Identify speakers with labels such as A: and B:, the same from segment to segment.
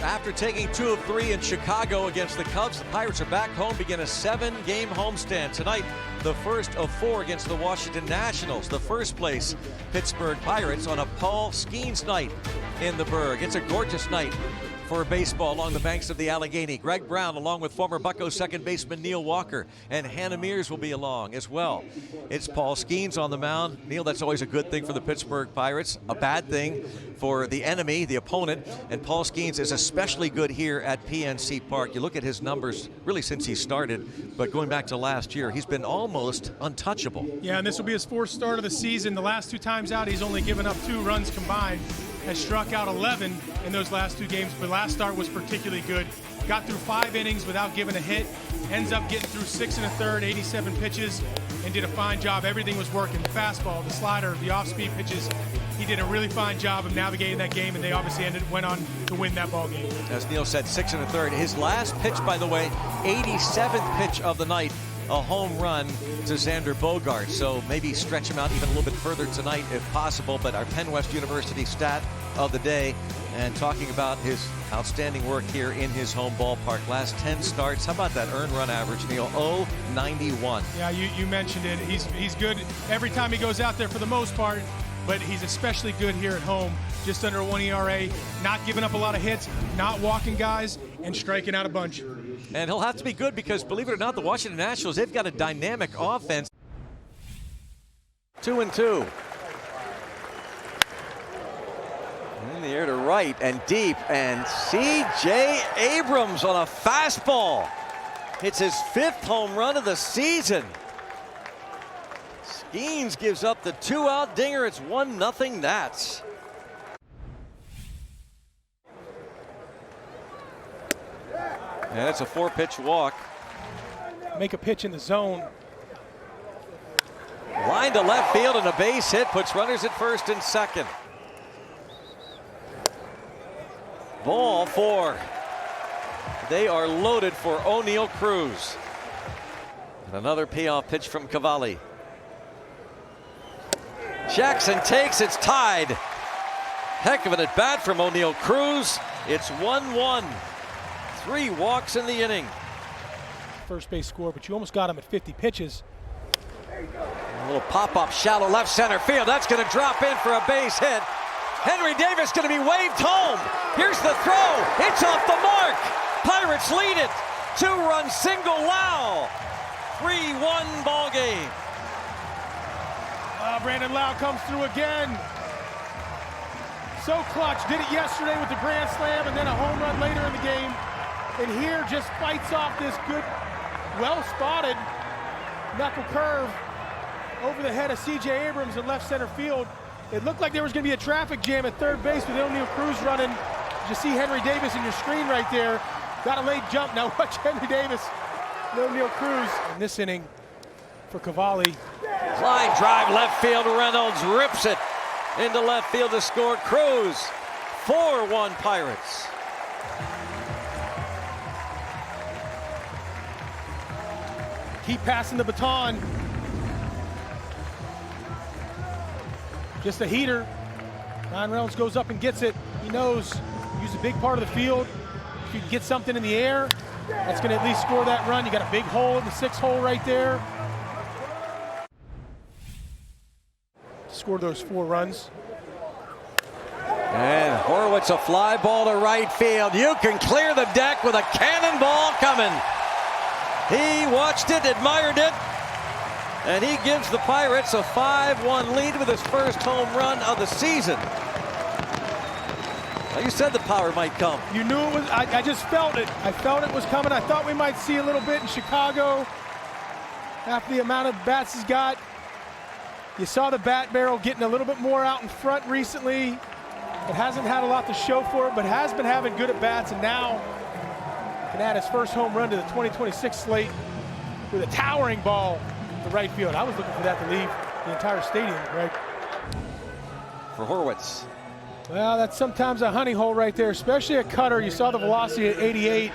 A: After taking 2 of 3 in Chicago against the Cubs, the Pirates are back home, begin a 7-game homestand. Tonight, the first of 4 against the Washington Nationals. The first place Pittsburgh Pirates on a Paul Skeens night in the Burgh. It's a gorgeous night for baseball along the banks of the Allegheny. Greg Brown, along with former Bucco second baseman Neil Walker, and Hannah Mears will be along as well. It's Paul Skeens on the mound. Neil, that's always a good thing for the Pittsburgh Pirates, a bad thing for the enemy, the opponent, and Paul Skeens is especially good here at PNC Park. You look at his numbers really since he started, but going back to last year, he's been almost untouchable.
B: Yeah, and this will be his 4th start of the season. The last 2 times out, he's only given up 2 runs combined. Has struck out 11 in those last 2 games, but last start was particularly good. Got through 5 innings without giving a hit. Ends up getting through 6 1/3, 87 pitches, and did a fine job. Everything was working. The fastball, the slider, the off-speed pitches. He did a really fine job of navigating that game, and they obviously went on to win that ball game.
A: As Neil said, 6 1/3. His last pitch, by the way, 87th pitch of the night, a home run to Xander Bogaerts. So maybe stretch him out even a little bit further tonight if possible. But our Penn West University stat of the day, and talking about his outstanding work here in his home ballpark. Last 10 starts. How about that earned run average, Neil? 0.91.
B: Yeah, you mentioned it. He's good every time he goes out there for the most part, but he's especially good here at home. Just under a 1 ERA, not giving up a lot of hits, not walking guys, and striking out a bunch.
A: And he'll have to be good because, believe it or not, the Washington Nationals, they've got a dynamic offense. 2-2. In the air to right and deep, and C.J. Abrams on a fastball. It's his 5th home run of the season. Skeens gives up the 2-out dinger. It's 1-0 Nats. And it's a 4-pitch walk.
B: Make a pitch in the zone.
A: Line to left field and a base hit puts runners at first and second. Ball 4. They are loaded for O'Neal Cruz. And another payoff pitch from Cavalli. Jackson takes, it's tied. Heck of an at bat from O'Neal Cruz. It's 1-1. 3 walks in the inning.
B: First base score, but you almost got him at 50 pitches.
A: A little pop-up, shallow left center field. That's going to drop in for a base hit. Henry Davis going to be waved home. Here's the throw. It's off the mark. Pirates lead it. 2-run single. Lau. 3-1 ball game.
B: Brandon Lau comes through again. So clutch. Did it yesterday with the grand slam and then a home run later in the game. And here just fights off this good, well-spotted knuckle curve over the head of C.J. Abrams in left center field. It looked like there was going to be a traffic jam at third base with O'Neal Cruz running. You see Henry Davis in your screen right there. Got a late jump. Now watch Henry Davis and O'Neal Cruz in this inning for Cavalli.
A: Line drive left field. Reynolds rips it into left field to score. Cruz. 4-1 Pirates.
B: Keep passing the baton. Just a heater. Ryan Reynolds goes up and gets it. He knows use a big part of the field. If you can get something in the air, that's going to at least score that run. You got a big hole in the 6th hole right there. Score those 4 runs.
A: And Horwitz, a fly ball to right field. You can clear the deck with a cannonball coming. He watched it, admired it, and he gives the Pirates a 5-1 lead with his first home run of the season. Now, you said the power might come.
B: You knew it was, I just felt it. I felt it was coming. I thought we might see a little bit in Chicago after the amount of bats he's got. You saw the bat barrel getting a little bit more out in front recently. It hasn't had a lot to show for it, but has been having good at bats, and now can add his first home run to the 2026 slate with a towering ball to right field. I was looking for that to leave the entire stadium, Greg.
A: For Horwitz.
B: Well, that's sometimes a honey hole right there, especially a cutter. You saw the velocity at 88.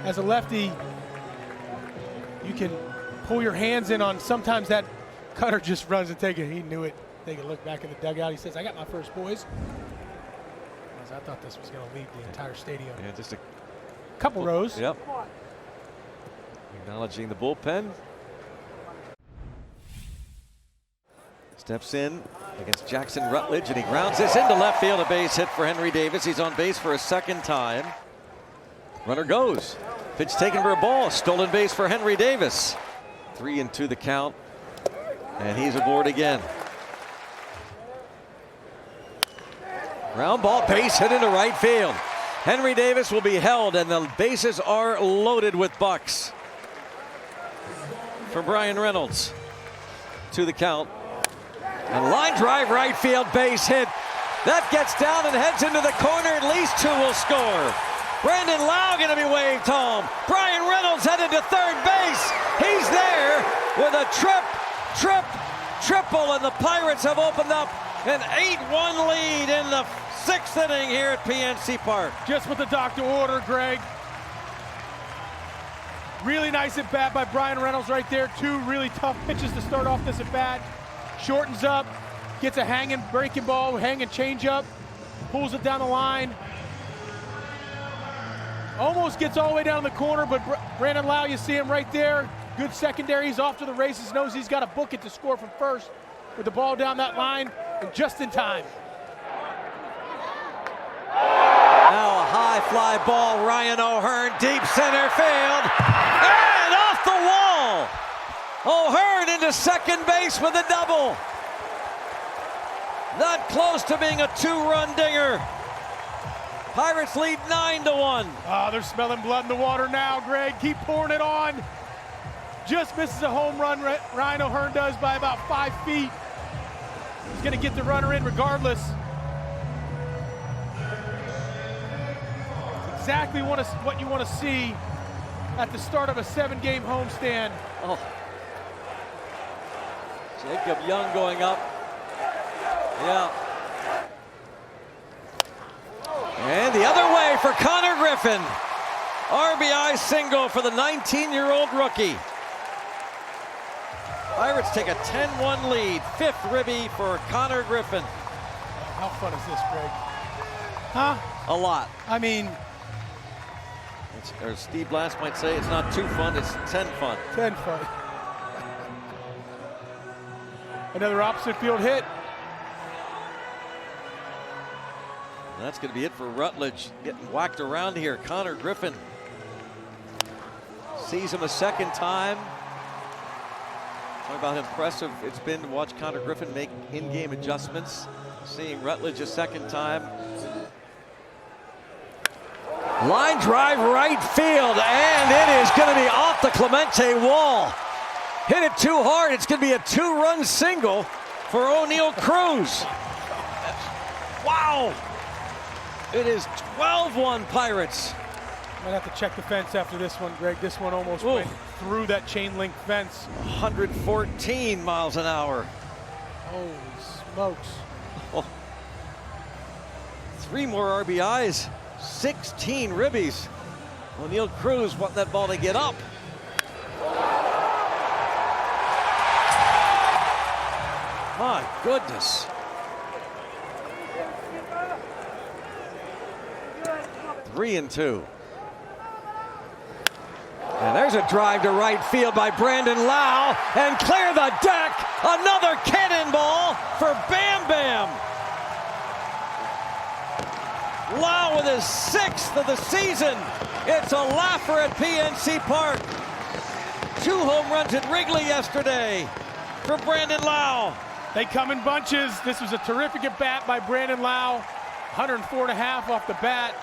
B: As a lefty, you can pull your hands in on sometimes that cutter just runs and take it. He knew it. Take a look back in the dugout. He says, I got my first, boys. was. I thought this was going to lead the entire stadium.
A: Yeah, just a
B: couple rows.
A: Yep. Acknowledging the bullpen. Steps in against Jackson Rutledge, and he grounds this into left field. A base hit for Henry Davis. He's on base for a second time. Runner goes. Pitch taken for a ball. Stolen base for Henry Davis. 3-2 the count, and he's aboard again. Ground ball, base hit into right field. Henry Davis will be held, and the bases are loaded with bucks. For Brian Reynolds. To the count. And line drive right field, base hit. That gets down and heads into the corner. At least two will score. Brandon Lau going to be waved home. Brian Reynolds headed to third base. He's there with a triple, and the Pirates have opened up an 8-1 lead in the 6th inning here at PNC Park.
B: Just what the doctor ordered, Greg. Really nice at bat by Brian Reynolds right there. Two really tough pitches to start off this at bat. Shortens up, gets a hanging breaking ball, hanging changeup, pulls it down the line. Almost gets all the way down the corner, but Brandon Lau, you see him right there. Good secondary. He's off to the races, knows he's got to book it to score from first with the ball down that line, and just in time.
A: Now a high fly ball, Ryan O'Hearn, deep center field, and off the wall. O'Hearn into second base with a double. Not close to being a two-run dinger. Pirates lead 9-1.
B: Oh, they're smelling blood in the water now, Greg. Keep pouring it on. Just misses a home run, Ryan O'Hearn does, by about 5 feet. He's going to get the runner in regardless. Exactly what you want to see at the start of a 7-game homestand.
A: Oh. Jacob Young going up. Yeah. And the other way for Connor Griffin. RBI single for the 19-year-old rookie. Pirates take a 10-1 lead. 5th ribby for Connor Griffin.
B: How fun is this, Greg? Huh?
A: A lot.
B: I mean,
A: or Steve Blass might say, it's not too fun, it's 10 fun.
B: 10 fun. Another opposite field hit.
A: And that's going to be it for Rutledge, getting whacked around here. Connor Griffin sees him a second time. Talk about how impressive it's been to watch Connor Griffin make in-game adjustments. Seeing Rutledge a second time. Line drive right field, and it is going to be off the Clemente wall. Hit it too hard. It's going to be a 2-run single for O'Neal Cruz. Wow. It is 12-1 Pirates.
B: Might have to check the fence after this one, Greg. This one almost went through that chain link fence.
A: 114 miles an hour.
B: Holy smokes.
A: Oh. 3 more RBIs, 16 ribbies. O'Neal Cruz wanting that ball to get up. My goodness. 3-2. And there's a drive to right field by Brandon Lau, and clear the deck. Another cannonball for Bam Bam. Lau with his 6th of the season. It's a laugher at PNC Park. 2 home runs at Wrigley yesterday for Brandon Lau.
B: They come in bunches. This was a terrific at bat by Brandon Lau. 104.5 off the bat.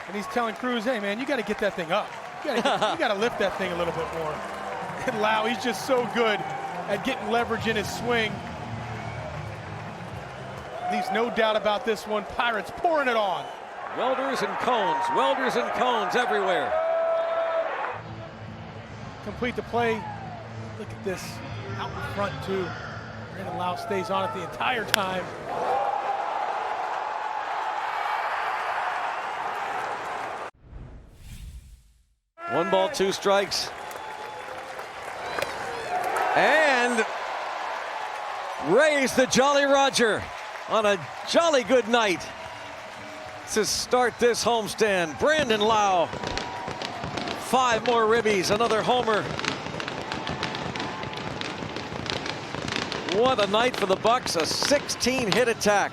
B: And he's telling Cruz, hey man, you got to get that thing up. You got to lift that thing a little bit more. And Lau, he's just so good at getting leverage in his swing. Leaves no doubt about this one. Pirates pouring it on.
A: Welders and cones everywhere.
B: Complete the play. Look at this. Out in front too. Brandon Lau stays on it the entire time.
A: One ball, 2 strikes. And Rays the Jolly Roger on a jolly good night. to start this homestand. Brandon Lau. 5 more ribbies, another homer. What a night for the Bucks, a 16-hit attack.